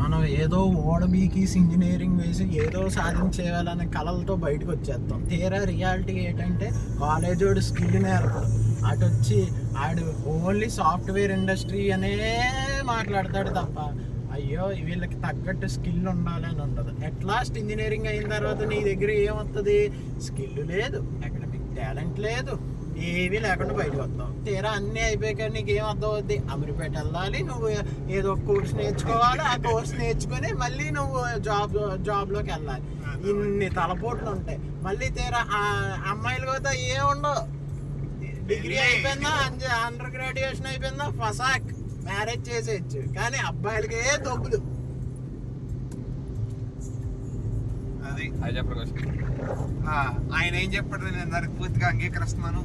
మనం ఏదో ఓడబీకీస్ ఇంజనీరింగ్ వేసి ఏదో సాధించేయాలనే కళలతో బయటకు వచ్చేస్తాం. తీరా రియాలిటీ ఏంటంటే కాలేజ్ వాడు స్కిల్ నేర్పడు, అటు వచ్చి ఆడు ఓన్లీ సాఫ్ట్వేర్ ఇండస్ట్రీ అనే మాట్లాడతాడు తప్ప అయ్యో వీళ్ళకి తగ్గట్టు స్కిల్ ఉండాలని ఉండదు. అట్ లాస్ట్ ఇంజనీరింగ్ అయిన తర్వాత నీ దగ్గర ఏమవుతుంది? స్కిల్ లేదు, అకాడమిక్ టాలెంట్ లేదు, ఏమీ లేకుండా బయటకు వస్తావు. తీరా అన్నీ అయిపోయాక నీకు ఏం అర్థం అవుద్ది? అమీర్పేట వెళ్ళాలి, నువ్వు ఏదో ఒక కోర్స్ నేర్చుకోవాలి, ఆ కోర్స్ నేర్చుకొని మళ్ళీ నువ్వు జాబ్లోకి వెళ్ళాలి. ఇన్ని తలపోట్లు ఉంటాయి. మళ్ళీ తీరా అమ్మాయిలు కూడా ఏం ఉండవు. డిగ్రీ అయిపోయిందా, అండర్ గ్రాడ్యుయేషన్ అయిపోయిందా, ఫసాక్ మ్యారేజ్ చేసేయచ్చు. కానీ అబ్బాయిలకే డబ్బులు. అది ప్రకాష్ ఆయన ఏం చెప్పాడు నేను దానికి పూర్తిగా అంగీకరిస్తున్నాను.